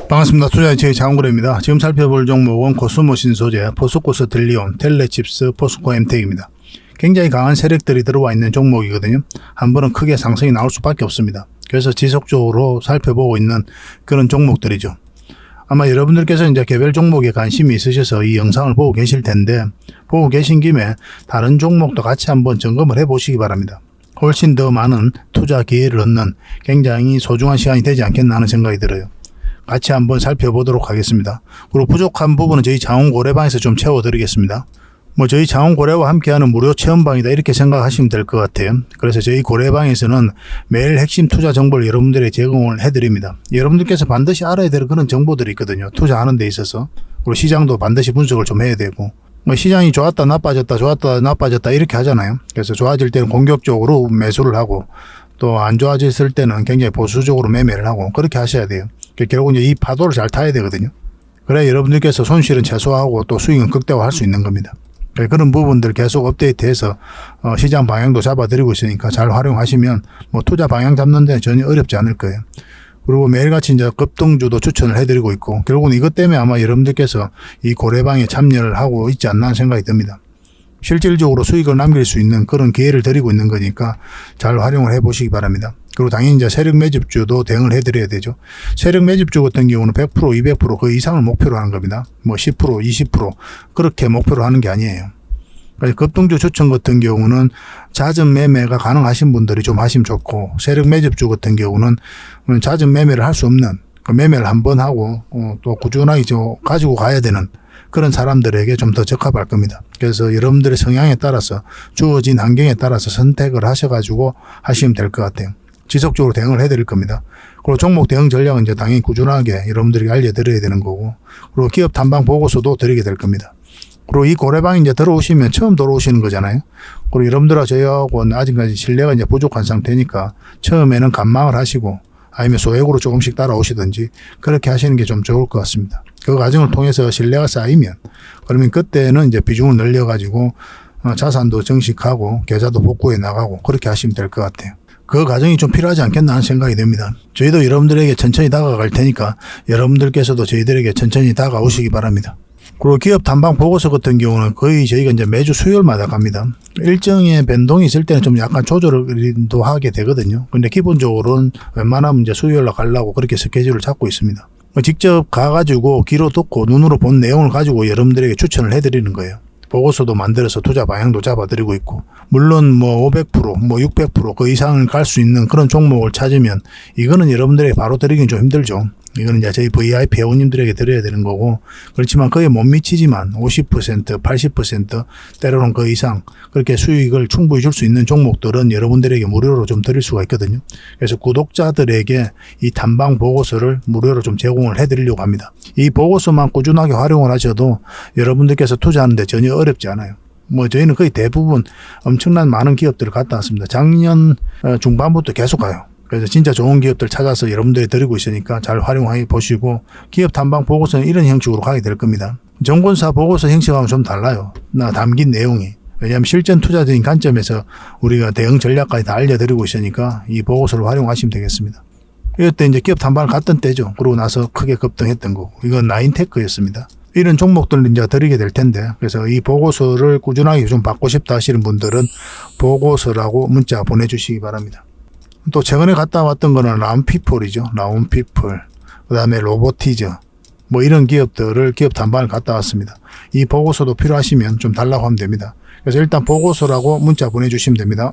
반갑습니다. 투자의 제 장원구래입니다. 지금 살펴볼 종목은 코스모 신소재, 포스코 스틸리온, 텔레칩스, 포스코 엠텍입니다. 굉장히 강한 세력들이 들어와 있는 종목이거든요. 한 번은 크게 상승이 나올 수밖에 없습니다. 그래서 지속적으로 살펴보고 있는 그런 종목들이죠. 아마 여러분들께서 이제 개별 종목에 관심이 있으셔서 이 영상을 보고 계실 텐데, 보고 계신 김에 다른 종목도 같이 한번 점검을 해 보시기 바랍니다. 훨씬 더 많은 투자 기회를 얻는 굉장히 소중한 시간이 되지 않겠나 하는 생각이 들어요. 같이 한번 살펴보도록 하겠습니다. 그리고 부족한 부분은 저희 장원고래방에서 좀 채워드리겠습니다. 저희 장원고래와 함께하는 무료 체험방이다 이렇게 생각하시면 될 것 같아요. 그래서 저희 고래방에서는 매일 핵심 투자 정보를 여러분들에게 제공을 해드립니다. 여러분들께서 반드시 알아야 될 그런 정보들이 있거든요. 투자하는 데 있어서. 그리고 시장도 반드시 분석을 좀 해야 되고, 시장이 좋았다 나빠졌다 좋았다 나빠졌다 이렇게 하잖아요. 그래서 좋아질 때는 공격적으로 매수를 하고, 또 안 좋아졌을 때는 굉장히 보수적으로 매매를 하고, 그렇게 하셔야 돼요. 결국은 이 파도를 잘 타야 되거든요. 그래야 여러분들께서 손실은 최소화하고 또 수익은 극대화할 수 있는 겁니다. 그런 부분들 계속 업데이트해서 시장 방향도 잡아드리고 있으니까 잘 활용하시면 투자 방향 잡는 데 전혀 어렵지 않을 거예요. 그리고 매일같이 이제 급등주도 추천을 해드리고 있고, 결국은 이것 때문에 아마 여러분들께서 이 고래방에 참여를 하고 있지 않나 생각이 듭니다. 실질적으로 수익을 남길 수 있는 그런 기회를 드리고 있는 거니까 잘 활용을 해 보시기 바랍니다. 그리고 당연히 이제 세력 매집주도 대응을 해드려야 되죠. 세력 매집주 같은 경우는 100%, 200% 그 이상을 목표로 하는 겁니다. 10%, 20% 그렇게 목표로 하는 게 아니에요. 급등주 추천 같은 경우는 잦은 매매가 가능하신 분들이 좀 하시면 좋고, 세력 매집주 같은 경우는 잦은 매매를 할 수 없는, 그 매매를 한번 하고 또 꾸준하게 가지고 가야 되는 그런 사람들에게 좀 더 적합할 겁니다. 그래서 여러분들의 성향에 따라서, 주어진 환경에 따라서 선택을 하셔가지고 하시면 될 것 같아요. 지속적으로 대응을 해드릴 겁니다. 그리고 종목 대응 전략은 이제 당연히 꾸준하게 여러분들에게 알려드려야 되는 거고, 그리고 기업 탐방 보고서도 드리게 될 겁니다. 그리고 이 고래방에 이제 들어오시면 처음 들어오시는 거잖아요. 그리고 여러분들하고 저희하고는 아직까지 신뢰가 이제 부족한 상태니까 처음에는 관망을 하시고, 아니면 소액으로 조금씩 따라오시든지 그렇게 하시는 게 좀 좋을 것 같습니다. 그 과정을 통해서 신뢰가 쌓이면, 그러면 그때는 이제 비중을 늘려가지고 자산도 증식하고 계좌도 복구해 나가고 그렇게 하시면 될 것 같아요. 그 과정이 좀 필요하지 않겠나 하는 생각이 듭니다. 저희도 여러분들에게 천천히 다가갈 테니까 여러분들께서도 저희들에게 천천히 다가오시기 바랍니다. 그리고 기업 탐방 보고서 같은 경우는 거의 저희가 이제 매주 수요일마다 갑니다. 일정의 변동이 있을 때는 좀 약간 조절도 하게 되거든요. 근데 기본적으로는 웬만하면 이제 수요일날 가려고 그렇게 스케줄을 잡고 있습니다. 직접 가가지고 귀로 듣고 눈으로 본 내용을 가지고 여러분들에게 추천을 해드리는 거예요. 보고서도 만들어서 투자 방향도 잡아드리고 있고, 물론 500%, 600% 그 이상을 갈 수 있는 그런 종목을 찾으면 이거는 여러분들에게 바로 드리긴 좀 힘들죠. 이거는 이제 저희 VIP 회원님들에게 드려야 되는 거고, 그렇지만 거의 못 미치지만 50%, 80% 때로는 그 이상 그렇게 수익을 충분히 줄 수 있는 종목들은 여러분들에게 무료로 좀 드릴 수가 있거든요. 그래서 구독자들에게 이 탐방 보고서를 무료로 좀 제공을 해드리려고 합니다. 이 보고서만 꾸준하게 활용을 하셔도 여러분들께서 투자하는데 전혀 어렵지 않아요. 저희는 거의 대부분 엄청난 많은 기업들을 갔다 왔습니다. 작년 중반부터 계속 가요. 그래서 진짜 좋은 기업들 찾아서 여러분들이 드리고 있으니까 잘 활용해 보시고, 기업 탐방 보고서는 이런 형식으로 가게 될 겁니다. 정권사 보고서 형식하고 좀 달라요. 담긴 내용이. 왜냐하면 실전 투자적인 관점에서 우리가 대응 전략까지 다 알려드리고 있으니까 이 보고서를 활용하시면 되겠습니다. 이때 이제 기업 탐방을 갔던 때죠. 그러고 나서 크게 급등했던 거고, 이건 나인테크였습니다. 이런 종목들을 이제 드리게 될 텐데, 그래서 이 보고서를 꾸준하게 좀 받고 싶다 하시는 분들은 보고서라고 문자 보내주시기 바랍니다. 또 최근에 갔다 왔던 거는 라운피플이죠. 라운피플. 그 다음에 로보티즈. 이런 기업들을 기업 탐방을 갔다 왔습니다. 이 보고서도 필요하시면 좀 달라고 하면 됩니다. 그래서 일단 보고서라고 문자 보내주시면 됩니다.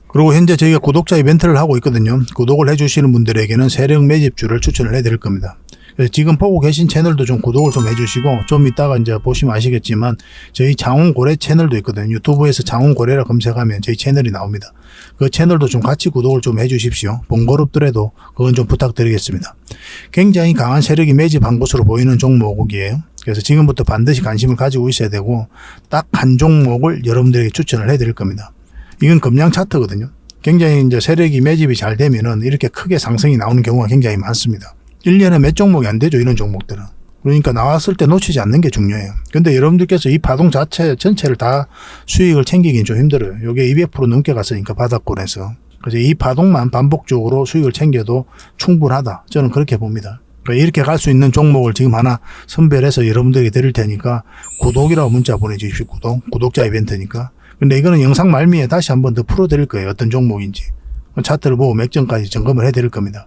그리고 현재 저희가 구독자 이벤트를 하고 있거든요. 구독을 해주시는 분들에게는 세력 매집주를 추천을 해드릴 겁니다. 그래서 지금 보고 계신 채널도 좀 구독을 좀 해주시고, 좀 이따가 이제 보시면 아시겠지만 저희 장원고래 채널도 있거든요. 유튜브에서 장원고래라 검색하면 저희 채널이 나옵니다. 그 채널도 좀 같이 구독을 좀 해주십시오. 번거롭더라도 그건 좀 부탁드리겠습니다. 굉장히 강한 세력이 매집한 것으로 보이는 종목이에요. 그래서 지금부터 반드시 관심을 가지고 있어야 되고, 딱 한 종목을 여러분들에게 추천을 해드릴 겁니다. 이건 금량 차트거든요. 굉장히 이제 세력이 매집이 잘 되면은 이렇게 크게 상승이 나오는 경우가 굉장히 많습니다. 1년에 몇 종목이 안 되죠, 이런 종목들은. 그러니까 나왔을 때 놓치지 않는 게 중요해요. 근데 여러분들께서 이 파동 자체 전체를 다 수익을 챙기긴 좀 힘들어요. 이게 200% 넘게 갔으니까 바닥권에서. 그래서 이 파동만 반복적으로 수익을 챙겨도 충분하다. 저는 그렇게 봅니다. 이렇게 갈 수 있는 종목을 지금 하나 선별해서 여러분들에게 드릴 테니까 구독이라고 문자 보내주십시오. 구독자 이벤트니까. 근데 이거는 영상 말미에 다시 한번 더 풀어드릴 거예요. 어떤 종목인지. 차트를 보고 맥점까지 점검을 해드릴 겁니다.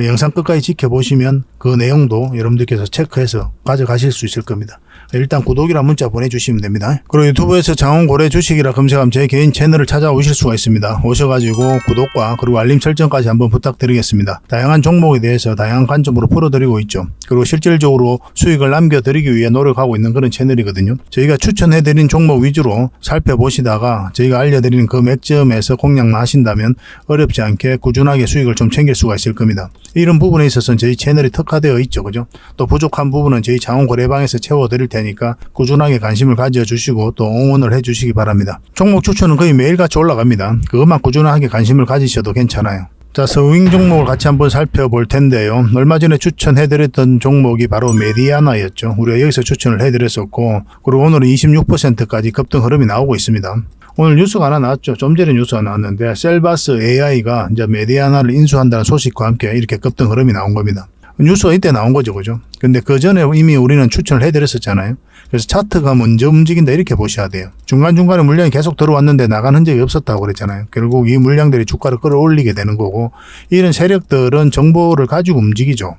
영상 끝까지 지켜보시면 그 내용도 여러분들께서 체크해서 가져가실 수 있을 겁니다. 일단 구독이라 문자 보내주시면 됩니다. 그리고 유튜브에서 장원고래 주식이라 검색하면 제 개인 채널을 찾아오실 수가 있습니다. 오셔가지고 구독과 그리고 알림 설정까지 한번 부탁드리겠습니다. 다양한 종목에 대해서 다양한 관점으로 풀어드리고 있죠. 그리고 실질적으로 수익을 남겨드리기 위해 노력하고 있는 그런 채널이거든요. 저희가 추천해드린 종목 위주로 살펴보시다가 저희가 알려드리는 그 맥점에서 공략만 하신다면 어렵지 않게 꾸준하게 수익을 좀 챙길 수가 있을 겁니다. 이런 부분에 있어서는 저희 채널이 특화되어 있죠. 그죠? 또 부족한 부분은 저희 장원고래방에서 채워드릴 테니까 꾸준하게 관심을 가져주시고 또 응원을 해주시기 바랍니다. 종목 추천은 거의 매일같이 올라갑니다. 그것만 꾸준하게 관심을 가지셔도 괜찮아요. 자, 스윙 종목을 같이 한번 살펴볼 텐데요. 얼마 전에 추천해드렸던 종목이 바로 메디아나였죠. 우리가 여기서 추천을 해드렸었고, 그리고 오늘은 26%까지 급등 흐름이 나오고 있습니다. 오늘 뉴스가 하나 나왔죠. 좀 전에 뉴스가 나왔는데 셀바스 AI가 이제 메디아나를 인수한다는 소식과 함께 이렇게 급등 흐름이 나온 겁니다. 뉴스가 이때 나온 거죠. 그죠? 근데 그 전에 이미 우리는 추천을 해드렸었잖아요. 그래서 차트가 먼저 움직인다 이렇게 보셔야 돼요. 중간중간에 물량이 계속 들어왔는데 나간 흔적이 없었다고 그랬잖아요. 결국 이 물량들이 주가를 끌어올리게 되는 거고, 이런 세력들은 정보를 가지고 움직이죠.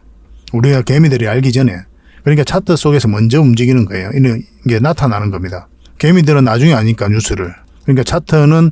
우리가 개미들이 알기 전에. 그러니까 차트 속에서 먼저 움직이는 거예요. 이게 나타나는 겁니다. 개미들은 나중에 아니까 뉴스를. 그러니까 차트는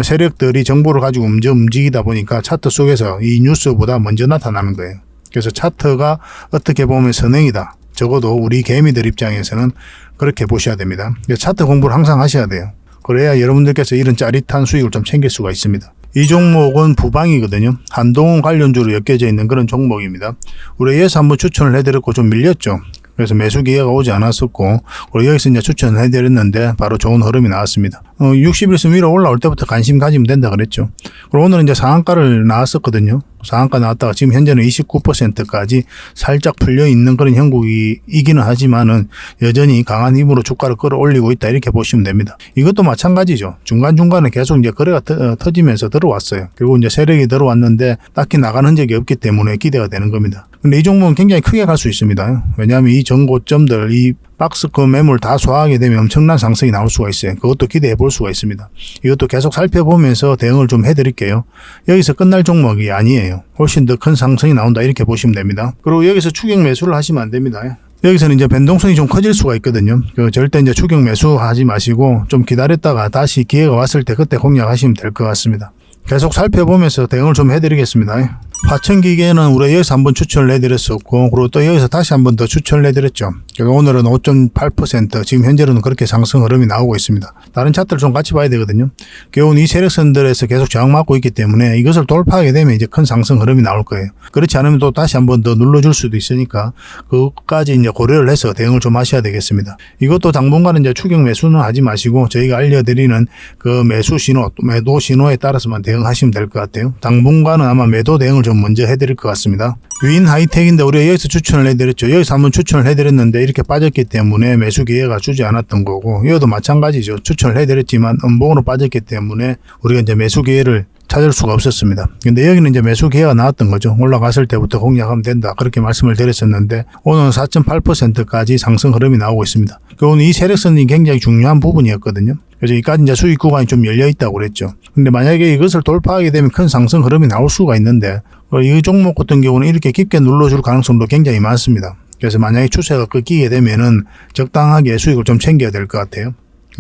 세력들이 정보를 가지고 먼저 움직이다 보니까 차트 속에서 이 뉴스보다 먼저 나타나는 거예요. 그래서 차트가 어떻게 보면 선행이다. 적어도 우리 개미들 입장에서는 그렇게 보셔야 됩니다. 차트 공부를 항상 하셔야 돼요. 그래야 여러분들께서 이런 짜릿한 수익을 좀 챙길 수가 있습니다. 이 종목은 부방이거든요. 한동훈 관련주로 엮여져 있는 그런 종목입니다. 우리 여기서 한번 추천을 해드렸고 좀 밀렸죠. 그래서 매수 기회가 오지 않았었고, 그리고 여기서 이제 추천을 해드렸는데 바로 좋은 흐름이 나왔습니다. 60일선 위로 올라올 때부터 관심 가지면 된다 그랬죠. 그리고 오늘은 이제 상한가를 나왔었거든요. 상한가 나왔다가 지금 현재는 29%까지 살짝 풀려 있는 그런 형국이기는 하지만은 여전히 강한 힘으로 주가를 끌어올리고 있다 이렇게 보시면 됩니다. 이것도 마찬가지죠. 중간중간에 계속 이제 거래가 터지면서 들어왔어요. 그리고 이제 세력이 들어왔는데 딱히 나간 흔적이 없기 때문에 기대가 되는 겁니다. 근데 이 종목은 굉장히 크게 갈 수 있습니다. 왜냐하면 이 전고점들, 이 박스권 매물 다 소화하게 되면 엄청난 상승이 나올 수가 있어요. 그것도 기대해 볼 수가 있습니다. 이것도 계속 살펴보면서 대응을 좀 해드릴게요. 여기서 끝날 종목이 아니에요. 훨씬 더 큰 상승이 나온다 이렇게 보시면 됩니다. 그리고 여기서 추격 매수를 하시면 안 됩니다. 여기서는 이제 변동성이 좀 커질 수가 있거든요. 절대 이제 추격 매수하지 마시고 좀 기다렸다가 다시 기회가 왔을 때 그때 공략하시면 될 것 같습니다. 계속 살펴보면서 대응을 좀 해드리겠습니다. 화천기계는 우리가 여기서 한번 추천을 해드렸었고, 그리고 또 여기서 다시 한번 더 추천을 해드렸죠. 오늘은 5.8%, 지금 현재로는 그렇게 상승 흐름이 나오고 있습니다. 다른 차트를 좀 같이 봐야 되거든요. 겨우 이 세력선들에서 계속 저항받고 있기 때문에 이것을 돌파하게 되면 이제 큰 상승 흐름이 나올 거예요. 그렇지 않으면 또 다시 한번 더 눌러줄 수도 있으니까 그것까지 이제 고려를 해서 대응을 좀 하셔야 되겠습니다. 이것도 당분간은 이제 추격 매수는 하지 마시고 저희가 알려드리는 그 매수 신호, 매도 신호에 따라서만 대응하시면 될 것 같아요. 당분간은 아마 매도 대응을 좀 먼저 해드릴 것 같습니다. 위인 하이텍인데 우리가 여기서 추천을 해드렸죠. 여기서 한번 추천을 해드렸는데 이렇게 빠졌기 때문에 매수 기회가 주지 않았던 거고, 이것도 마찬가지죠. 추천을 해드렸지만 음봉으로 빠졌기 때문에 우리가 이제 매수 기회를 찾을 수가 없었습니다. 근데 여기는 이제 매수 기회가 나왔던 거죠. 올라갔을 때부터 공략하면 된다 그렇게 말씀을 드렸었는데 오늘은 4.8%까지 상승 흐름이 나오고 있습니다. 오늘 이 세력선이 굉장히 중요한 부분이었거든요. 그래서 여기까지 이제 수익 구간이 좀 열려 있다고 그랬죠. 근데 만약에 이것을 돌파하게 되면 큰 상승 흐름이 나올 수가 있는데 이 종목 같은 경우는 이렇게 깊게 눌러줄 가능성도 굉장히 많습니다. 그래서 만약에 추세가 꺾이게 되면은 적당하게 수익을 좀 챙겨야 될 것 같아요.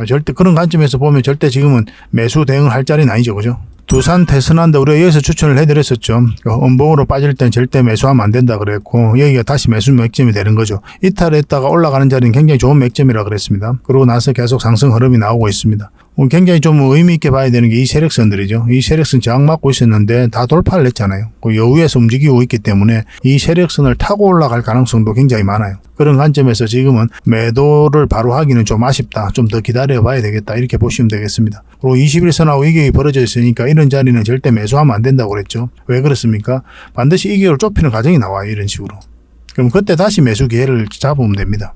절대 그런 관점에서 보면 절대 지금은 매수 대응을 할 자리는 아니죠. 그죠? 두산 테스나인데 우리가 여기서 추천을 해드렸었죠. 음봉으로 빠질 땐 절대 매수하면 안 된다 그랬고, 여기가 다시 매수 맥점이 되는 거죠. 이탈했다가 올라가는 자리는 굉장히 좋은 맥점이라 그랬습니다. 그러고 나서 계속 상승 흐름이 나오고 있습니다. 굉장히 좀 의미 있게 봐야 되는 게 이 세력선들이죠. 이 세력선 저항받고 있었는데 다 돌파를 했잖아요. 그 여우에서 움직이고 있기 때문에 이 세력선을 타고 올라갈 가능성도 굉장히 많아요. 그런 관점에서 지금은 매도를 바로 하기는 좀 아쉽다. 좀 더 기다려 봐야 되겠다. 이렇게 보시면 되겠습니다. 그리고 21선하고 이격이 벌어져 있으니까 이런 자리는 절대 매수하면 안 된다고 그랬죠. 왜 그렇습니까? 반드시 이격을 좁히는 과정이 나와요. 이런 식으로. 그럼 그때 다시 매수 기회를 잡으면 됩니다.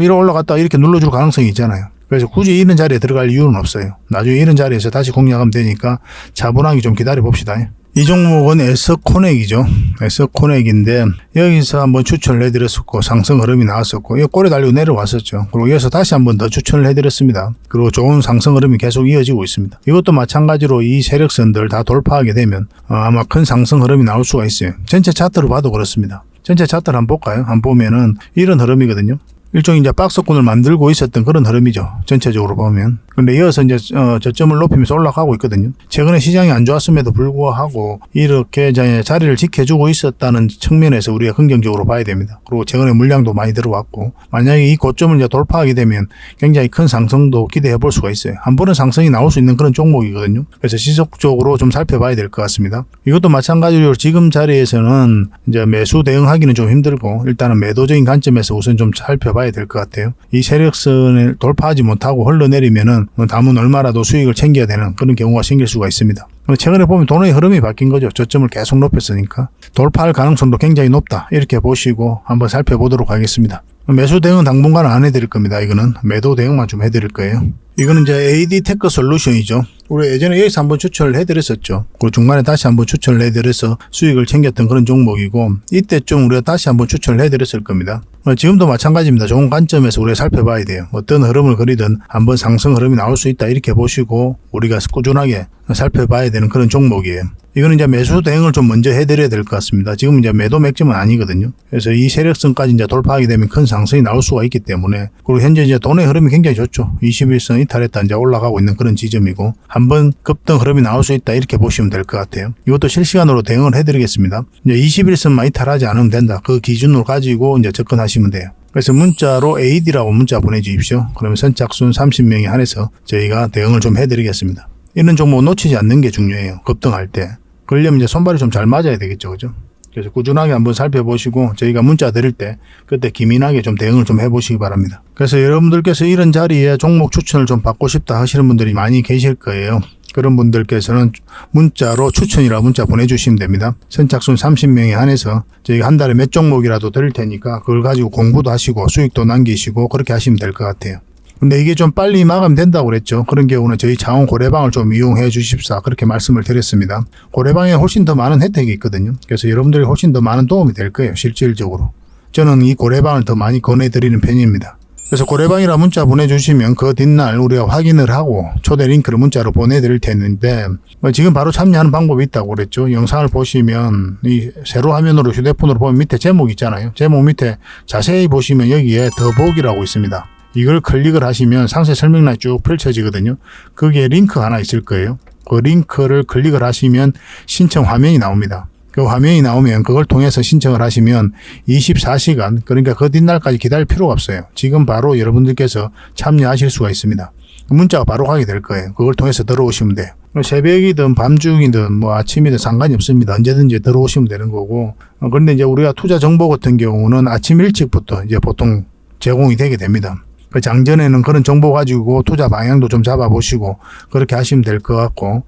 이러 올라갔다가 이렇게 눌러줄 가능성이 있잖아요. 그래서 굳이 이런 자리에 들어갈 이유는 없어요. 나중에 이런 자리에서 다시 공략하면 되니까 차분하게 좀 기다려 봅시다. 이 종목은 S코넥이죠. S코넥인데 여기서 한번 추천을 해드렸었고 상승 흐름이 나왔었고 이 꼬리 달리고 내려왔었죠. 그리고 여기서 다시 한번 더 추천을 해드렸습니다. 그리고 좋은 상승 흐름이 계속 이어지고 있습니다. 이것도 마찬가지로 이 세력선들 다 돌파하게 되면 아마 큰 상승 흐름이 나올 수가 있어요. 전체 차트로 봐도 그렇습니다. 전체 차트를 한번 볼까요? 한번 보면은 이런 흐름이거든요. 일종의 이제 박스권을 만들고 있었던 그런 흐름이죠. 전체적으로 보면. 근데 이어서 이제 저점을 높이면서 올라가고 있거든요. 최근에 시장이 안 좋았음에도 불구하고 이렇게 자리를 지켜주고 있었다는 측면에서 우리가 긍정적으로 봐야 됩니다. 그리고 최근에 물량도 많이 들어왔고 만약에 이 고점을 이제 돌파하게 되면 굉장히 큰 상승도 기대해 볼 수가 있어요. 한 번은 상승이 나올 수 있는 그런 종목이거든요. 그래서 지속적으로 좀 살펴봐야 될 것 같습니다. 이것도 마찬가지로 지금 자리에서는 이제 매수 대응하기는 좀 힘들고 일단은 매도적인 관점에서 우선 좀 살펴봐야 될 것 같아요. 이 세력선을 돌파하지 못하고 흘러내리면은 남은 얼마라도 수익을 챙겨야 되는 그런 경우가 생길 수가 있습니다. 최근에 보면 돈의 흐름이 바뀐 거죠. 저점을 계속 높였으니까 돌파할 가능성도 굉장히 높다. 이렇게 보시고 한번 살펴보도록 하겠습니다. 매수 대응은 당분간은 안 해드릴 겁니다. 이거는 매도 대응만 좀 해드릴 거예요. 이거는 이제 AD 테크 솔루션이죠. 우리 예전에 여기서 한번 추천을 해드렸었죠. 그리고 중간에 다시 한번 추천을 해드려서 수익을 챙겼던 그런 종목이고 이때 좀 우리가 다시 한번 추천을 해드렸을 겁니다. 지금도 마찬가지입니다. 좋은 관점에서 우리가 살펴봐야 돼요. 어떤 흐름을 그리든 한번 상승 흐름이 나올 수 있다 이렇게 보시고 우리가 꾸준하게 살펴봐야 되는 그런 종목이에요. 이거는 이제 매수 대응을 좀 먼저 해드려야 될 것 같습니다. 지금 이제 매도 맥점은 아니거든요. 그래서 이 세력선까지 이제 돌파하게 되면 큰 상승이 나올 수가 있기 때문에 그리고 현재 이제 돈의 흐름이 굉장히 좋죠. 21선 이탈했다 이제 올라가고 있는 그런 지점이고 한번 급등 흐름이 나올 수 있다 이렇게 보시면 될 것 같아요. 이것도 실시간으로 대응을 해드리겠습니다. 이제 21선만 이탈하지 않으면 된다. 그 기준으로 가지고 이제 접근하시면 돼요. 그래서 문자로 AD라고 문자 보내주십시오. 그러면 선착순 30명에 한해서 저희가 대응을 좀 해드리겠습니다. 이런 종목 놓치지 않는 게 중요해요. 급등할 때. 그러려면 이제 손발이 좀 잘 맞아야 되겠죠. 그죠? 그래서 꾸준하게 한번 살펴보시고 저희가 문자 드릴 때 그때 기민하게 좀 대응을 좀 해보시기 바랍니다. 그래서 여러분들께서 이런 자리에 종목 추천을 좀 받고 싶다 하시는 분들이 많이 계실 거예요. 그런 분들께서는 문자로 추천이라 문자 보내주시면 됩니다. 선착순 30명에 한해서 저희가 한 달에 몇 종목이라도 드릴 테니까 그걸 가지고 공부도 하시고 수익도 남기시고 그렇게 하시면 될 것 같아요. 근데 이게 좀 빨리 마감된다고 그랬죠. 그런 경우는 저희 자원 고래방을 좀 이용해 주십사 그렇게 말씀을 드렸습니다. 고래방에 훨씬 더 많은 혜택이 있거든요. 그래서 여러분들이 훨씬 더 많은 도움이 될 거예요. 실질적으로. 저는 이 고래방을 더 많이 권해드리는 편입니다. 그래서 고래방이라 문자 보내주시면 그 뒷날 우리가 확인을 하고 초대 링크를 문자로 보내드릴 텐데 지금 바로 참여하는 방법이 있다고 그랬죠. 영상을 보시면 이 세로 화면으로 휴대폰으로 보면 밑에 제목 있잖아요. 제목 밑에 자세히 보시면 여기에 더보기라고 있습니다. 이걸 클릭을 하시면 상세 설명란이 쭉 펼쳐지거든요. 거기에 링크 하나 있을 거예요. 그 링크를 클릭을 하시면 신청 화면이 나옵니다. 그 화면이 나오면 그걸 통해서 신청을 하시면 24시간 그러니까 그 뒷날까지 기다릴 필요가 없어요. 지금 바로 여러분들께서 참여하실 수가 있습니다. 문자가 바로 가게 될 거예요. 그걸 통해서 들어오시면 돼요. 새벽이든 밤중이든 뭐 아침이든 상관이 없습니다. 언제든지 들어오시면 되는 거고 그런데 이제 우리가 투자 정보 같은 경우는 아침 일찍부터 이제 보통 제공이 되게 됩니다. 그 장전에는 그런 정보 가지고 투자 방향도 좀 잡아보시고 그렇게 하시면 될 것 같고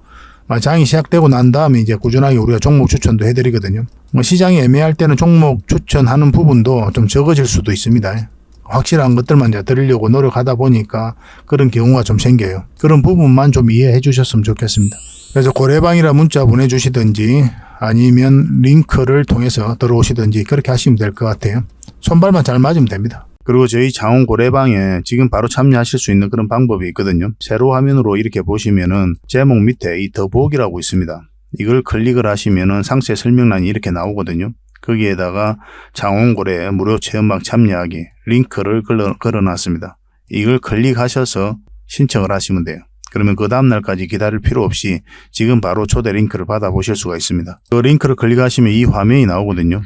장이 시작되고 난 다음에 이제 꾸준하게 우리가 종목 추천도 해드리거든요. 시장이 애매할 때는 종목 추천하는 부분도 좀 적어질 수도 있습니다. 확실한 것들만 이제 드리려고 노력하다 보니까 그런 경우가 좀 생겨요. 그런 부분만 좀 이해해 주셨으면 좋겠습니다. 그래서 고래방이라 문자 보내주시든지 아니면 링크를 통해서 들어오시든지 그렇게 하시면 될 것 같아요. 손발만 잘 맞으면 됩니다. 그리고 저희 자원 고래방에 지금 바로 참여하실 수 있는 그런 방법이 있거든요. 세로 화면으로 이렇게 보시면은 제목 밑에 이 더보기라고 있습니다. 이걸 클릭을 하시면은 상세 설명란이 이렇게 나오거든요. 거기에다가 자원 고래 무료 체험방 참여하기 링크를 걸어놨습니다. 이걸 클릭하셔서 신청을 하시면 돼요. 그러면 그 다음날까지 기다릴 필요 없이 지금 바로 초대 링크를 받아보실 수가 있습니다. 그 링크를 클릭하시면 이 화면이 나오거든요.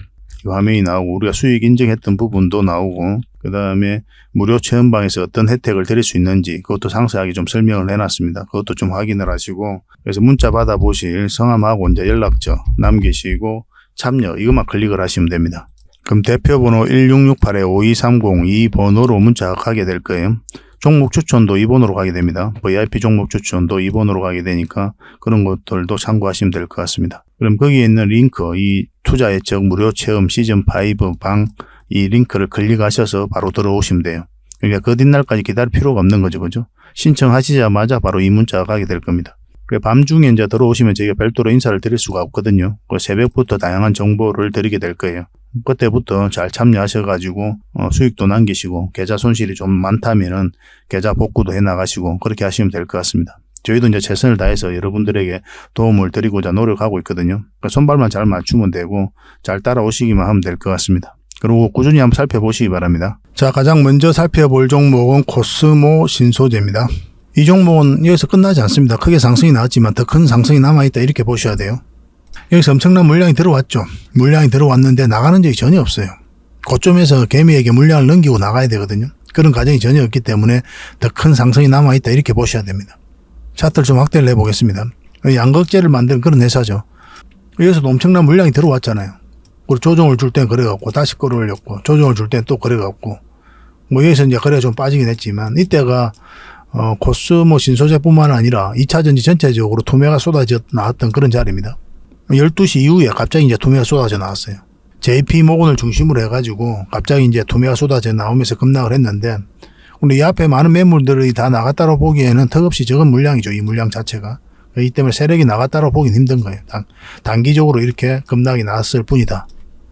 이 화면이 나오고 우리가 수익 인증했던 부분도 나오고 그 다음에 무료 체험방에서 어떤 혜택을 드릴 수 있는지 그것도 상세하게 좀 설명을 해놨습니다. 그것도 좀 확인을 하시고 그래서 문자 받아보실 성함하고 이제 연락처 남기시고 참여 이것만 클릭을 하시면 됩니다. 그럼 대표번호 1668-5230 이 번호로 문자가 가게 될 거예요. 종목 추천도 이 번호로 가게 됩니다. VIP 종목 추천도 이 번호로 가게 되니까 그런 것들도 참고하시면 될 것 같습니다. 그럼 거기에 있는 링크 이 투자 예측 무료 체험 시즌5 방 이 링크를 클릭하셔서 바로 들어오시면 돼요. 그러니까 그 뒷날까지 기다릴 필요가 없는 거죠. 그죠? 신청하시자마자 바로 이 문자가 가게 될 겁니다. 그래 밤중에 이제 들어오시면 저희가 별도로 인사를 드릴 수가 없거든요. 그 새벽부터 다양한 정보를 드리게 될 거예요. 그때부터 잘 참여하셔가지고 수익도 남기시고 계좌 손실이 좀 많다면은 계좌 복구도 해 나가시고 그렇게 하시면 될 것 같습니다. 저희도 이제 최선을 다해서 여러분들에게 도움을 드리고자 노력하고 있거든요. 그러니까 손발만 잘 맞추면 되고 잘 따라오시기만 하면 될 것 같습니다. 그리고 꾸준히 한번 살펴보시기 바랍니다. 자, 가장 먼저 살펴볼 종목은 코스모 신소재입니다. 이 종목은 여기서 끝나지 않습니다. 크게 상승이 나왔지만 더 큰 상승이 남아있다 이렇게 보셔야 돼요. 여기서 엄청난 물량이 들어왔죠. 물량이 들어왔는데 나가는 적이 전혀 없어요. 고점에서 개미에게 물량을 넘기고 나가야 되거든요. 그런 과정이 전혀 없기 때문에 더 큰 상승이 남아있다 이렇게 보셔야 됩니다. 차트를 좀 확대를 해보겠습니다. 양극재를 만드는 그런 회사죠. 여기서도 엄청난 물량이 들어왔잖아요. 그리고 조정을 줄 땐 그래갖고 다시 끌어올렸고 조정을 줄 땐 또 그래갖고 뭐 여기서 이제 거래가 좀 빠지긴 했지만 이때가 코스모 신소재뿐만 아니라 2차전지 전체적으로 투매가 쏟아져 나왔던 그런 자리입니다. 12시 이후에 갑자기 이제 투매가 쏟아져 나왔어요. JP모건을 중심으로 해가지고 갑자기 이제 투매가 쏟아져 나오면서 급락을 했는데 근데 이 앞에 많은 매물들이 다 나갔다고 보기에는 턱없이 적은 물량이죠. 이 물량 자체가. 이 때문에 세력이 나갔다고 보긴 힘든 거예요. 단기적으로 이렇게 급락이 나왔을 뿐이다.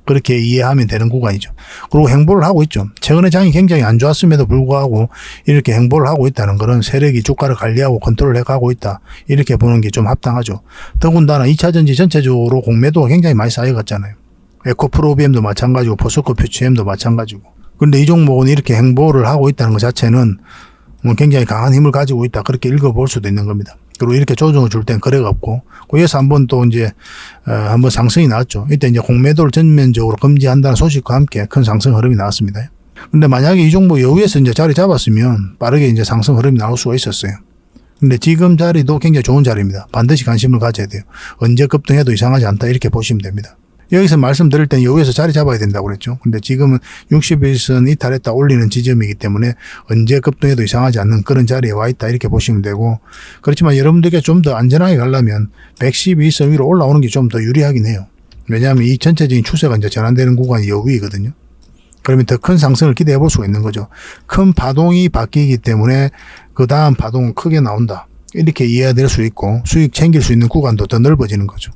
그렇게 이해하면 되는 구간이죠. 그리고 행보를 하고 있죠. 최근에 장이 굉장히 안 좋았음에도 불구하고 이렇게 행보를 하고 있다는 것은 세력이 주가를 관리하고 컨트롤해 가고 있다. 이렇게 보는 게 좀 합당하죠. 더군다나 2차전지 전체적으로 공매도가 굉장히 많이 쌓여갔잖아요. 에코프로비엠도 마찬가지고 포스코 퓨처엠도 마찬가지고. 근데 이 종목은 이렇게 행보를 하고 있다는 것 자체는 굉장히 강한 힘을 가지고 있다. 그렇게 읽어볼 수도 있는 겁니다. 그리고 이렇게 조정을 줄 땐 거래가 없고, 거기에서 한번 또 이제, 한번 상승이 나왔죠. 이때 이제 공매도를 전면적으로 금지한다는 소식과 함께 큰 상승 흐름이 나왔습니다. 근데 만약에 이 종목 여기에서 이제 자리 잡았으면 빠르게 이제 상승 흐름이 나올 수가 있었어요. 근데 지금 자리도 굉장히 좋은 자리입니다. 반드시 관심을 가져야 돼요. 언제 급등해도 이상하지 않다. 이렇게 보시면 됩니다. 여기서 말씀드릴 땐 여기에서 자리 잡아야 된다고 그랬죠. 근데 지금은 61선 이탈했다 올리는 지점이기 때문에 언제 급등해도 이상하지 않는 그런 자리에 와 있다 이렇게 보시면 되고, 그렇지만 여러분들께 좀 더 안전하게 가려면 112선 위로 올라오는 게 좀 더 유리하긴 해요. 왜냐하면 이 전체적인 추세가 이제 전환되는 구간이 여기거든요. 그러면 더 큰 상승을 기대해 볼 수가 있는 거죠. 큰 파동이 바뀌기 때문에 그 다음 파동은 크게 나온다. 이렇게 이해될 수 있고 수익 챙길 수 있는 구간도 더 넓어지는 거죠.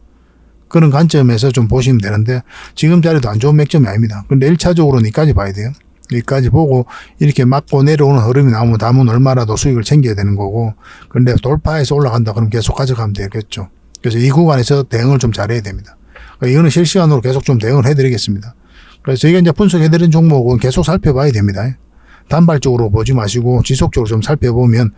그런 관점에서 좀 보시면 되는데 지금 자리도 안 좋은 맥점이 아닙니다. 근데 1차적으로는 여기까지 봐야 돼요. 여기까지 보고 이렇게 맞고 내려오는 흐름이 나오면 다음은 얼마라도 수익을 챙겨야 되는 거고, 근데 돌파해서 올라간다 그러면 계속 가져가면 되겠죠. 그래서 이 구간에서 대응을 좀 잘해야 됩니다. 이거는 실시간으로 계속 좀 대응을 해드리겠습니다. 그래서 저희가 이제 분석해드린 종목은 계속 살펴봐야 됩니다. 단발적으로 보지 마시고 지속적으로 좀 살펴보면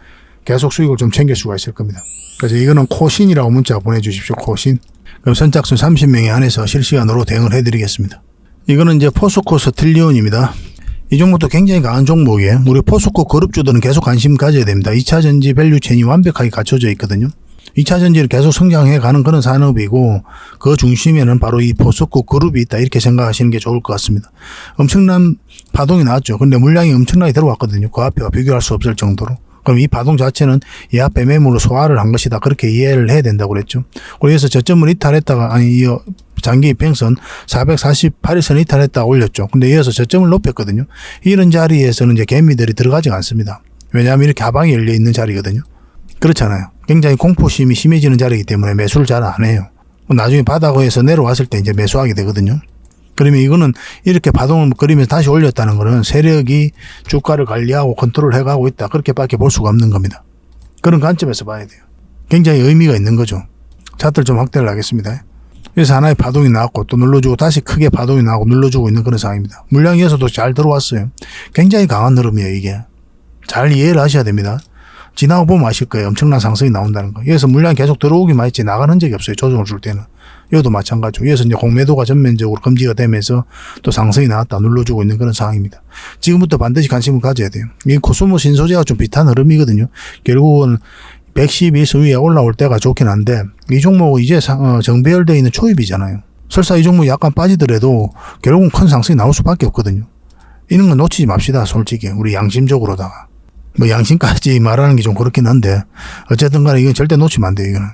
계속 수익을 좀 챙길 수가 있을 겁니다. 그래서 이거는 코신이라고 문자 보내주십시오. 코신. 그럼 선착순 30명에 한해서 실시간으로 대응을 해드리겠습니다. 이거는 이제 포스코 스틸리온입니다. 이 종목도 굉장히 강한 종목이에요. 우리 포스코 그룹주들은 계속 관심 가져야 됩니다. 2차전지 밸류체인이 완벽하게 갖춰져 있거든요. 2차전지를 계속 성장해 가는 그런 산업이고 그 중심에는 바로 이 포스코 그룹이 있다 이렇게 생각하시는 게 좋을 것 같습니다. 엄청난 파동이 나왔죠. 근데 물량이 엄청나게 들어왔거든요. 그 앞에와 비교할 수 없을 정도로. 그럼 이 파동 자체는 이 앞에 매물로 소화를 한 것이다. 그렇게 이해를 해야 된다고 그랬죠. 그래서 저점을 이탈했다가, 이 장기 이평선 448일선 이탈했다가 올렸죠. 근데 이어서 저점을 높였거든요. 이런 자리에서는 이제 개미들이 들어가지 않습니다. 왜냐하면 이렇게 하방이 열려 있는 자리거든요. 그렇잖아요. 굉장히 공포심이 심해지는 자리이기 때문에 매수를 잘 안 해요. 나중에 바닥에서 내려왔을 때 이제 매수하게 되거든요. 그러면 이거는 이렇게 파동을 그리면서 다시 올렸다는 것은 세력이 주가를 관리하고 컨트롤 해가고 있다. 그렇게밖에 볼 수가 없는 겁니다. 그런 관점에서 봐야 돼요. 굉장히 의미가 있는 거죠. 차트를 좀 확대를 하겠습니다. 그래서 하나의 파동이 나왔고 또 눌러주고 다시 크게 파동이 나오고 눌러주고 있는 그런 상황입니다. 물량에서도 잘 들어왔어요. 굉장히 강한 흐름이에요. 이게. 잘 이해를 하셔야 됩니다. 지나고 보면 아실 거예요. 엄청난 상승이 나온다는 거. 여기서 물량이 계속 들어오기만 했지 나가는 적이 없어요. 조정을 줄 때는. 이것도 마찬가지고. 여기서 이제 공매도가 전면적으로 금지가 되면서 또 상승이 나왔다 눌러주고 있는 그런 상황입니다. 지금부터 반드시 관심을 가져야 돼요. 이 코스모 신소재가 좀 비슷한 흐름이거든요. 결국은 112선 위에 올라올 때가 좋긴 한데 이 종목은 이제 정배열되어 있는 초입이잖아요. 설사 이 종목이 약간 빠지더라도 결국은 큰 상승이 나올 수밖에 없거든요. 이런 건 놓치지 맙시다. 솔직히 우리 양심적으로다가. 뭐 양심까지 말하는 게 좀 그렇긴 한데 어쨌든 간에 이건 절대 놓치면 안 돼요. 이거는.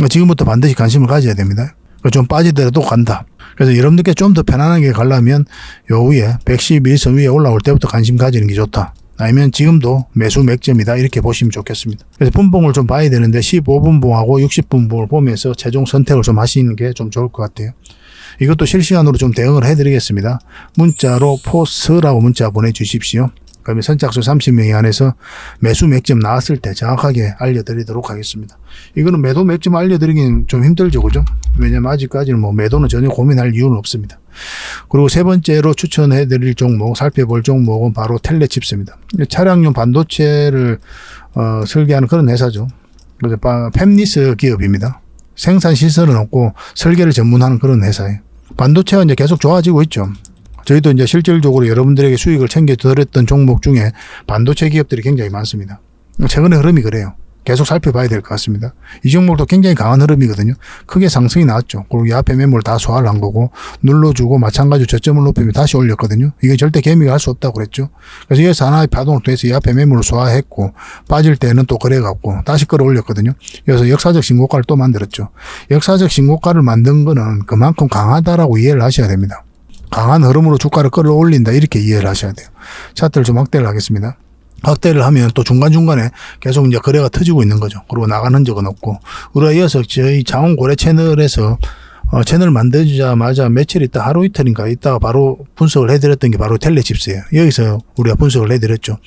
지금부터 반드시 관심을 가져야 됩니다. 좀 빠지더라도 간다. 그래서 여러분들께 좀 더 편안하게 가려면 요 위에 111선 위에 올라올 때부터 관심 가지는 게 좋다. 아니면 지금도 매수 맥점이다 이렇게 보시면 좋겠습니다. 그래서 분봉을 좀 봐야 되는데 15분봉하고 60분봉을 보면서 최종 선택을 좀 하시는 게 좀 좋을 것 같아요. 이것도 실시간으로 좀 대응을 해드리겠습니다. 문자로 포스라고 문자 보내주십시오. 그러면 선착순 30명이 안에서 매수 맥점 나왔을 때 정확하게 알려드리도록 하겠습니다. 이거는 매도 맥점 알려드리긴 좀 힘들죠, 그죠? 왜냐면 아직까지는 뭐 매도는 전혀 고민할 이유는 없습니다. 그리고 세 번째로 추천해드릴 종목, 살펴볼 종목은 바로 텔레칩스입니다. 차량용 반도체를 설계하는 그런 회사죠. 그래서 팹리스 기업입니다. 생산 시설은 없고 설계를 전문하는 그런 회사예요. 반도체가 이제 계속 좋아지고 있죠. 저희도 이제 실질적으로 여러분들에게 수익을 챙겨드렸던 종목 중에 반도체 기업들이 굉장히 많습니다. 최근의 흐름이 그래요. 계속 살펴봐야 될 것 같습니다. 이 종목도 굉장히 강한 흐름이거든요. 크게 상승이 나왔죠. 그리고 이 앞에 매물 다 소화를 한 거고 눌러주고 마찬가지로 저점을 높이면 다시 올렸거든요. 이게 절대 개미가 할 수 없다고 그랬죠. 그래서 여기서 하나의 파동을 통해서 이 앞에 매물을 소화했고 빠질 때는 또 그래갖고 다시 끌어올렸거든요. 그래서 역사적 신고가를 또 만들었죠. 역사적 신고가를 만든 거는 그만큼 강하다라고 이해를 하셔야 됩니다. 강한 흐름으로 주가를 끌어올린다 이렇게 이해를 하셔야 돼요. 차트를 좀 확대를 하겠습니다. 확대를 하면 또 중간중간에 계속 이제 거래가 터지고 있는 거죠. 그리고 나가는 적은 없고, 우리가 이어서 저희 자원고래 채널에서 채널 만들자마자 며칠 있다, 하루 이틀인가 있다가 바로 분석을 해드렸던 게 바로 텔레칩스예요. 여기서 우리가 분석을 해드렸죠.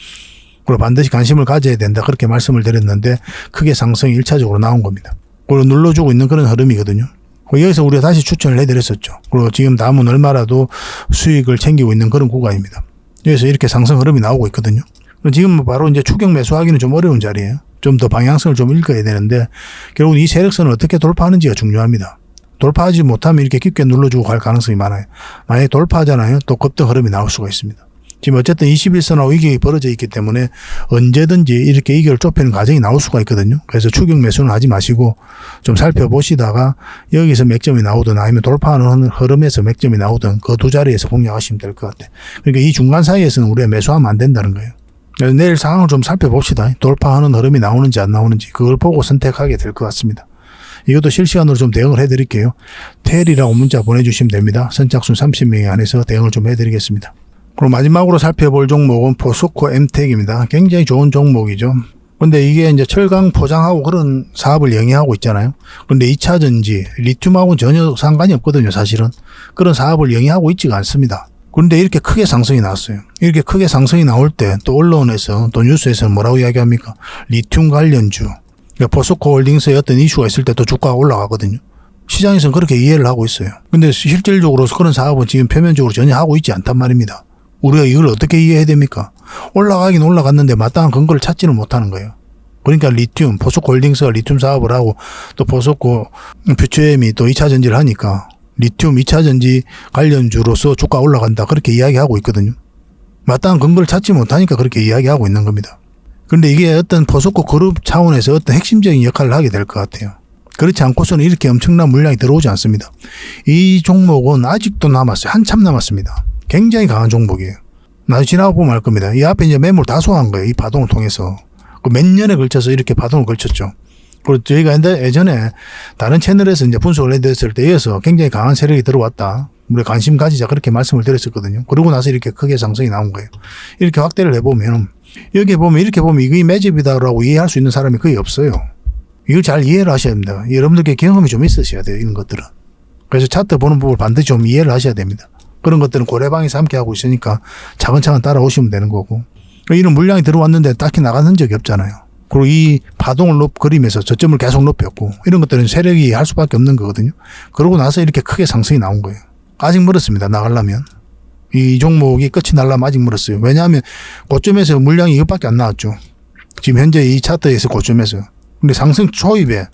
그리고 반드시 관심을 가져야 된다 그렇게 말씀을 드렸는데 크게 상승이 1차적으로 나온 겁니다. 그리고 눌러주고 있는 그런 흐름이거든요. 여기서 우리가 다시 추천을 해드렸었죠. 그리고 지금 남은 얼마라도 수익을 챙기고 있는 그런 구간입니다. 여기서 이렇게 상승 흐름이 나오고 있거든요. 지금 바로 이제 추격 매수하기는 좀 어려운 자리예요. 좀 더 방향성을 좀 읽어야 되는데 결국 이 세력선을 어떻게 돌파하는지가 중요합니다. 돌파하지 못하면 이렇게 깊게 눌러주고 갈 가능성이 많아요. 만약에 돌파하잖아요. 또 급등 흐름이 나올 수가 있습니다. 지금 어쨌든 21선하고 이격이 벌어져 있기 때문에 언제든지 이렇게 이격을 좁히는 과정이 나올 수가 있거든요. 그래서 추격 매수는 하지 마시고 좀 살펴보시다가 여기서 맥점이 나오든 아니면 돌파하는 흐름에서 맥점이 나오든 그 두 자리에서 공략하시면 될 것 같아요. 그러니까 이 중간 사이에서는 우리가 매수하면 안 된다는 거예요. 내일 상황을 좀 살펴봅시다. 돌파하는 흐름이 나오는지 안 나오는지 그걸 보고 선택하게 될 것 같습니다. 이것도 실시간으로 좀 대응을 해드릴게요. 텔이라고 문자 보내주시면 됩니다. 선착순 30명이 안에서 대응을 좀 해드리겠습니다. 그리고 마지막으로 살펴볼 종목은 포스코 엠텍입니다. 굉장히 좋은 종목이죠. 근데 이게 이제 철강 포장하고 그런 사업을 영위하고 있잖아요. 그런데 2차 전지, 리튬하고는 전혀 상관이 없거든요, 사실은. 그런 사업을 영위하고 있지가 않습니다. 그런데 이렇게 크게 상승이 나왔어요. 이렇게 크게 상승이 나올 때 또 언론에서 또 뉴스에서 뭐라고 이야기합니까? 리튬 관련주. 그러니까 포스코 홀딩스에 어떤 이슈가 있을 때 또 주가가 올라가거든요. 시장에서는 그렇게 이해를 하고 있어요. 근데 실질적으로 그런 사업은 지금 표면적으로 전혀 하고 있지 않단 말입니다. 우리가 이걸 어떻게 이해해야 됩니까? 올라가긴 올라갔는데 마땅한 근거를 찾지는 못하는 거예요. 그러니까 리튬, 포스코 홀딩스가 리튬 사업을 하고 또 포스코 퓨처엠이 또 2차 전지를 하니까 리튬 2차 전지 관련주로서 주가 올라간다 그렇게 이야기하고 있거든요. 마땅한 근거를 찾지 못하니까 그렇게 이야기하고 있는 겁니다. 그런데 이게 어떤 포스코 그룹 차원에서 어떤 핵심적인 역할을 하게 될 것 같아요. 그렇지 않고서는 이렇게 엄청난 물량이 들어오지 않습니다. 이 종목은 아직도 남았어요. 한참 남았습니다. 굉장히 강한 종목이에요. 나중에 지나고 보면 알 겁니다. 이 앞에 이제 매물 다 소화한 거예요. 이 파동을 통해서. 몇 년에 걸쳐서 이렇게 파동을 걸쳤죠. 그리고 저희가 예전에 다른 채널에서 이제 분석을 해드렸을 때 이어서 굉장히 강한 세력이 들어왔다. 우리 관심 가지자 그렇게 말씀을 드렸었거든요. 그러고 나서 이렇게 크게 상승이 나온 거예요. 이렇게 확대를 해보면 여기 보면 이렇게 보면 이게 매집이다라고 이해할 수 있는 사람이 거의 없어요. 이걸 잘 이해를 하셔야 됩니다. 여러분들께 경험이 좀 있으셔야 돼요. 이런 것들은. 그래서 차트 보는 부분을 반드시 좀 이해를 하셔야 됩니다. 그런 것들은 고래방에서 함께 하고 있으니까 차근차근 따라오시면 되는 거고. 이런 물량이 들어왔는데 딱히 나간 흔적이 없잖아요. 그리고 이 파동을 그리면서 저점을 계속 높였고 이런 것들은 세력이 할 수밖에 없는 거거든요. 그러고 나서 이렇게 크게 상승이 나온 거예요. 아직 멀었습니다. 나가려면. 이 종목이 끝이 날라면 아직 멀었어요. 왜냐하면 고점에서 물량이 이것밖에 안 나왔죠. 지금 현재 이 차트에서 고점에서. 근데 상승 초입에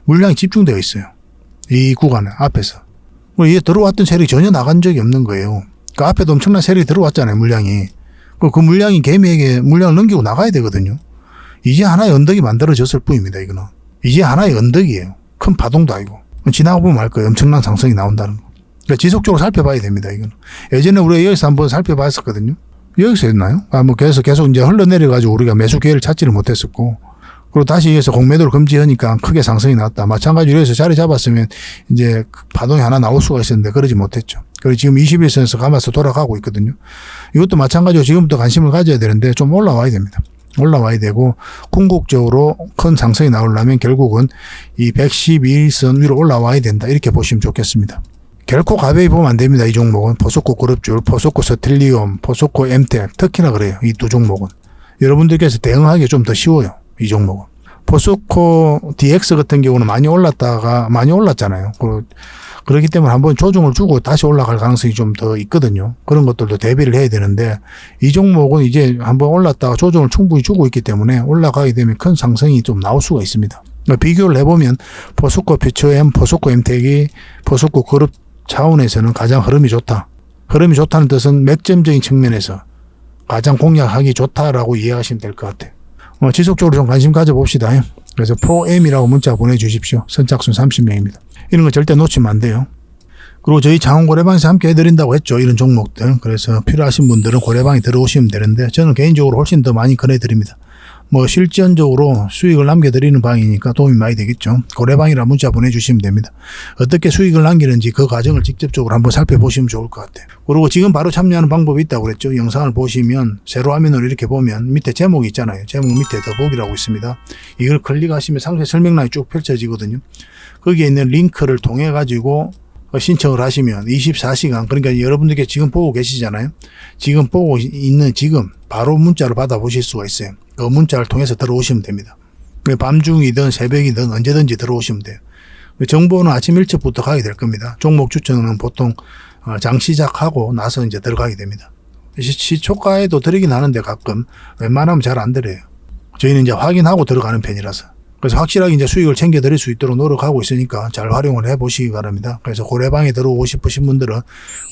물량이 집중되어 있어요. 이 구간에 앞에서. 이게 들어왔던 세력이 전혀 나간 적이 없는 거예요. 그 앞에도 엄청난 세력이 들어왔잖아요. 물량이. 그 물량이 개미에게 물량을 넘기고 나가야 되거든요. 이제 하나의 언덕이 만들어졌을 뿐입니다. 이거는. 이제 하나의 언덕이에요. 큰 파동도 아니고. 지나가 보면 알 거예요. 엄청난 상승이 나온다는 거. 그러니까 지속적으로 살펴봐야 됩니다. 이거는. 예전에 우리가 여기서 한번 살펴봤었거든요. 여기서 했나요? 계속 이제 흘러내려가지고 우리가 매수 기회를 찾지를 못했었고. 그리고 다시 여기서 공매도를 금지하니까 크게 상승이 났다. 마찬가지로 여기서 자리 잡았으면 이제 파동이 하나 나올 수가 있었는데 그러지 못했죠. 그리고 지금 21선에서 감아서 돌아가고 있거든요. 이것도 마찬가지로 지금부터 관심을 가져야 되는데 좀 올라와야 됩니다. 올라와야 되고 궁극적으로 큰 상승이 나오려면 결국은 이 112선 위로 올라와야 된다. 이렇게 보시면 좋겠습니다. 결코 가벼이 보면 안 됩니다. 이 종목은 포스코 그룹줄, 포스코 스틸리움, 포스코 엠텍 특히나 그래요. 이 두 종목은 여러분들께서 대응하기 좀 더 쉬워요. 이 종목은 포스코 DX 같은 경우는 많이 올랐다가 많이 올랐잖아요. 그렇기 때문에 한번 조정을 주고 다시 올라갈 가능성이 좀 더 있거든요. 그런 것들도 대비를 해야 되는데 이 종목은 이제 한번 올랐다가 조정을 충분히 주고 있기 때문에 올라가게 되면 큰 상승이 좀 나올 수가 있습니다. 비교를 해보면 포스코 퓨처엠, 포스코 엠텍이 포스코 그룹 차원에서는 가장 흐름이 좋다. 흐름이 좋다는 뜻은 맥점적인 측면에서 가장 공략하기 좋다라고 이해하시면 될 것 같아요. 지속적으로 좀 관심 가져봅시다. 그래서 포엠이라고 문자 보내주십시오. 선착순 30명입니다. 이런 거 절대 놓치면 안 돼요. 그리고 저희 장원고래방에서 함께 해드린다고 했죠. 이런 종목들. 그래서 필요하신 분들은 고래방에 들어오시면 되는데 저는 개인적으로 훨씬 더 많이 권해드립니다. 실전적으로 수익을 남겨드리는 방이니까 도움이 많이 되겠죠. 고래방이라 문자 보내주시면 됩니다. 어떻게 수익을 남기는지 그 과정을 직접적으로 한번 살펴보시면 좋을 것 같아요. 그리고 지금 바로 참여하는 방법이 있다고 그랬죠. 영상을 보시면 세로 화면으로 이렇게 보면 밑에 제목이 있잖아요. 제목 밑에 더보기라고 있습니다. 이걸 클릭하시면 상세 설명란이 쭉 펼쳐지거든요. 거기에 있는 링크를 통해 가지고 신청을 하시면 24시간 그러니까 여러분들께 지금 보고 계시잖아요. 지금 보고 있는 지금 바로 문자를 받아보실 수가 있어요. 그 문자를 통해서 들어오시면 됩니다. 밤중이든 새벽이든 언제든지 들어오시면 돼요. 정보는 아침 일찍부터 가게 될 겁니다. 종목 추천은 보통 장 시작하고 나서 이제 들어가게 됩니다. 시초가에도 드리긴 하는데 가끔 웬만하면 잘 안 드려요. 저희는 이제 확인하고 들어가는 편이라서. 그래서 확실하게 이제 수익을 챙겨 드릴 수 있도록 노력하고 있으니까 잘 활용을 해 보시기 바랍니다. 그래서 고래방에 들어오고 싶으신 분들은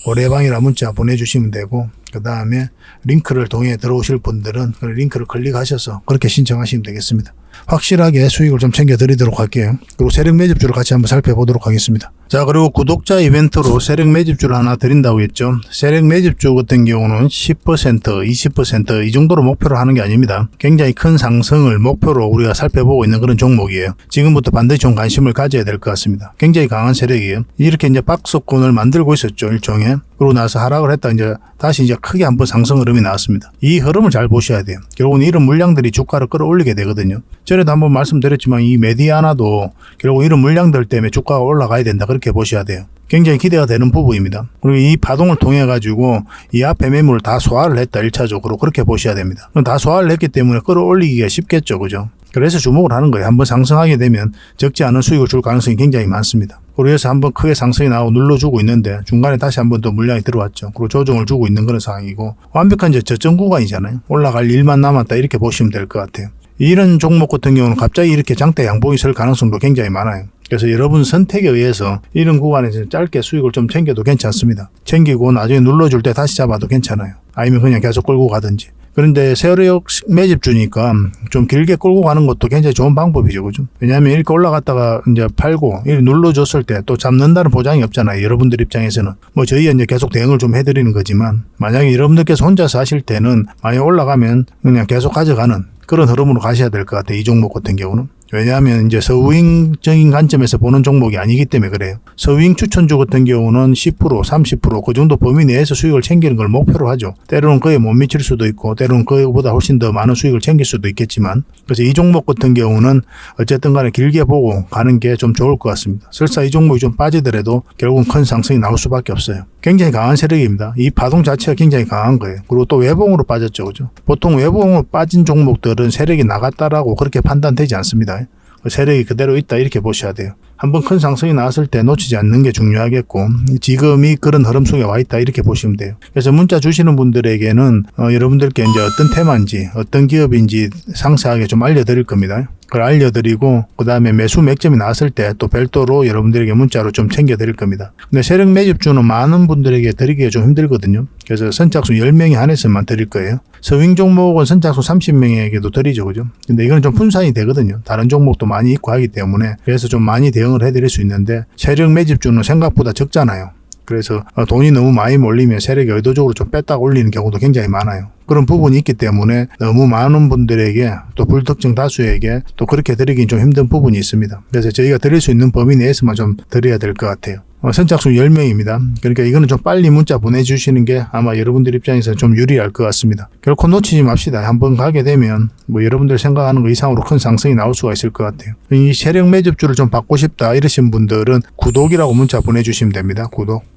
고래방이라 문자 보내주시면 되고, 그 다음에 링크를 통해 들어오실 분들은 그 링크를 클릭하셔서 그렇게 신청하시면 되겠습니다. 확실하게 수익을 좀 챙겨 드리도록 할게요. 그리고 세력 매집주를 같이 한번 살펴보도록 하겠습니다. 자, 그리고 구독자 이벤트로 세력 매집주를 하나 드린다고 했죠. 세력 매집주 같은 경우는 10%, 20% 이 정도로 목표로 하는 게 아닙니다. 굉장히 큰 상승을 목표로 우리가 살펴보고 있는 그런 종목이에요. 지금부터 반드시 좀 관심을 가져야 될 것 같습니다. 굉장히 강한 세력이에요. 이렇게 이제 박스권을 만들고 있었죠, 일종의. 그러고 나서 하락을 했다 이제 다시 이제 크게 한번 상승 흐름이 나왔습니다. 이 흐름을 잘 보셔야 돼요. 결국은 이런 물량들이 주가를 끌어올리게 되거든요. 전에도 한번 말씀드렸지만 이 메디아나도 결국 이런 물량들 때문에 주가가 올라가야 된다 그렇게 보셔야 돼요. 굉장히 기대가 되는 부분입니다. 그리고 이 파동을 통해 가지고 이 앞에 매물을 다 소화를 했다 1차적으로 그렇게 보셔야 됩니다. 그럼 다 소화를 했기 때문에 끌어올리기가 쉽겠죠, 그죠? 그래서 주목을 하는 거예요. 한번 상승하게 되면 적지 않은 수익을 줄 가능성이 굉장히 많습니다. 그래서 한번 크게 상승이 나오고 눌러주고 있는데 중간에 다시 한번 더 물량이 들어왔죠. 그리고 조정을 주고 있는 그런 상황이고 완벽한 이제 저점 구간이잖아요. 올라갈 일만 남았다 이렇게 보시면 될 것 같아요. 이런 종목 같은 경우는 갑자기 이렇게 장대 양봉이 설 가능성도 굉장히 많아요. 그래서 여러분 선택에 의해서 이런 구간에서 짧게 수익을 좀 챙겨도 괜찮습니다. 챙기고 나중에 눌러줄 때 다시 잡아도 괜찮아요. 아니면 그냥 계속 끌고 가든지. 그런데 세력 매집주니까 좀 길게 끌고 가는 것도 굉장히 좋은 방법이죠, 그죠? 왜냐하면 이렇게 올라갔다가 이제 팔고 이렇게 눌러줬을 때 또 잡는다는 보장이 없잖아요. 여러분들 입장에서는 저희가 이제 계속 대응을 좀 해드리는 거지만 만약에 여러분들께서 혼자서 하실 때는 많이 올라가면 그냥 계속 가져가는 그런 흐름으로 가셔야 될 것 같아요. 이 종목 같은 경우는. 왜냐하면 이제 서윙적인 관점에서 보는 종목이 아니기 때문에 그래요. 서윙 추천주 같은 경우는 10%, 30% 그 정도 범위 내에서 수익을 챙기는 걸 목표로 하죠. 때로는 거의 못 미칠 수도 있고 때로는 그보다 훨씬 더 많은 수익을 챙길 수도 있겠지만 그래서 이 종목 같은 경우는 어쨌든 간에 길게 보고 가는 게 좀 좋을 것 같습니다. 설사 이 종목이 좀 빠지더라도 결국은 큰 상승이 나올 수밖에 없어요. 굉장히 강한 세력입니다. 이 파동 자체가 굉장히 강한 거예요. 그리고 또 외봉으로 빠졌죠, 그죠? 보통 외봉으로 빠진 종목들은 세력이 나갔다라고 그렇게 판단되지 않습니다. 세력이 그대로 있다 이렇게 보셔야 돼요. 한번 큰 상승이 나왔을 때 놓치지 않는 게 중요하겠고 지금이 그런 흐름 속에 와 있다 이렇게 보시면 돼요. 그래서 문자 주시는 분들에게는 여러분들께 이제 어떤 테마인지 어떤 기업인지 상세하게 좀 알려드릴 겁니다. 그걸 알려드리고 그 다음에 매수 맥점이 나왔을 때 또 별도로 여러분들에게 문자로 좀 챙겨드릴 겁니다. 근데 세력 매집주는 많은 분들에게 드리기가 좀 힘들거든요. 그래서 선착순 10명에 한해서만 드릴 거예요. 서윙 종목은 선착순 30명에게도 드리죠, 그죠? 근데 이건 좀 분산이 되거든요. 다른 종목도 많이 있고 하기 때문에 그래서 좀 많이 대응을 해드릴 수 있는데 세력 매집주는 생각보다 적잖아요. 그래서 돈이 너무 많이 몰리면 세력이 의도적으로 좀 뺐다가 올리는 경우도 굉장히 많아요. 그런 부분이 있기 때문에 너무 많은 분들에게 또 불특정 다수에게 또 그렇게 드리긴 좀 힘든 부분이 있습니다. 그래서 저희가 드릴 수 있는 범위 내에서만 좀 드려야 될 것 같아요. 선착순 10명입니다. 그러니까 이거는 좀 빨리 문자 보내주시는 게 아마 여러분들 입장에서 좀 유리할 것 같습니다. 결코 놓치지 맙시다. 한번 가게 되면 뭐 여러분들 생각하는 것 이상으로 큰 상승이 나올 수가 있을 것 같아요. 이 세력 매집주를 좀 받고 싶다 이러신 분들은 구독이라고 문자 보내주시면 됩니다.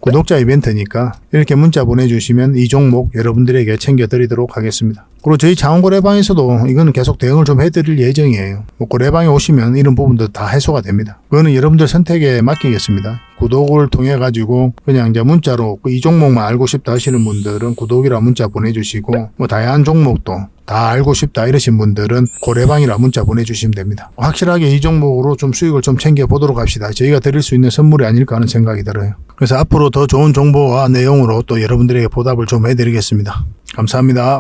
구독자 이벤트니까 이렇게 문자 보내주시면 이 종목 여러분들에게 챙겨드리도록 하겠습니다. 그리고 저희 장원거래방에서도 이거는 계속 대응을 좀 해드릴 예정이에요. 뭐 거래방에 오시면 이런 부분도 다 해소가 됩니다. 그거는 여러분들 선택에 맡기겠습니다. 구독을 통해 가지고 그냥 이제 문자로 이 종목만 알고 싶다 하시는 분들은 구독이라 문자 보내주시고 뭐 다양한 종목도 다 알고 싶다 이러신 분들은 거래방이라 문자 보내주시면 됩니다. 확실하게 이 종목으로 좀 수익을 좀 챙겨보도록 합시다. 저희가 드릴 수 있는 선물이 아닐까 하는 생각이 들어요. 그래서 앞으로 더 좋은 정보와 내용으로 또 여러분들에게 보답을 좀 해드리겠습니다. 감사합니다.